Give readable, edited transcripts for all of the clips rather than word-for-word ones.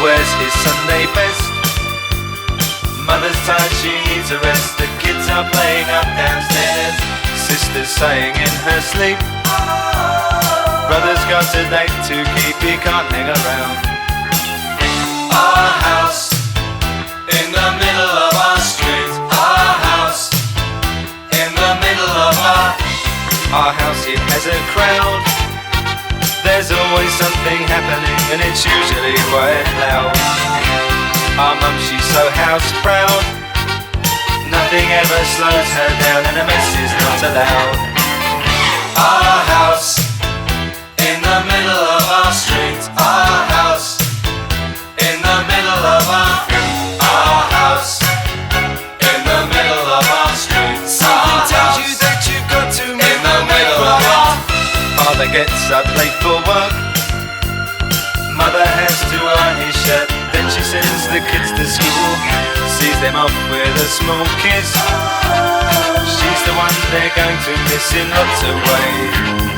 wears his Sunday best. Mother's tired, she needs a rest. The kids are playing up downstairs. Sister's saying in her sleep, brother's got a date to keep, he can't hang around. Our house in the middle of our street. Our house in the middle of our house, it has a crowd. There's always something happening and it's usually quite loud. Our mum, she's so house proud. Nothing ever slows her down and a mess is not allowed. Our house in the middle of our street. Our house in the middle of our house in the middle of our street. Something tells you that you've got to move in the middle of our. Father gets up late for work. Mother has to iron his shirt. Then she sends the kids to school, sees them off with a small kiss. She's the one they're going to miss in lots of ways.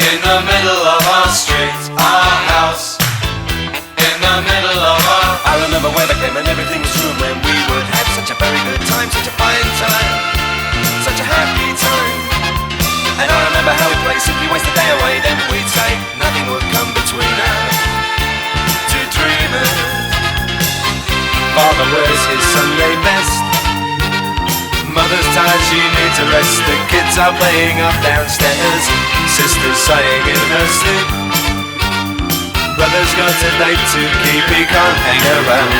In the middle of our street, our house in the middle of our. I remember when I came and everything was true, when we would have such a very good time, such a fine time, such a happy time. And I remember how we'd play, simply waste the day away. Then we'd say nothing would come between us, two dreamers. Father wears his Sunday best. Mother's tired, she needs a rest. The kids are playing up downstairs. Sister's saying in her sleep, brother's got a date to keep, he can't hang around.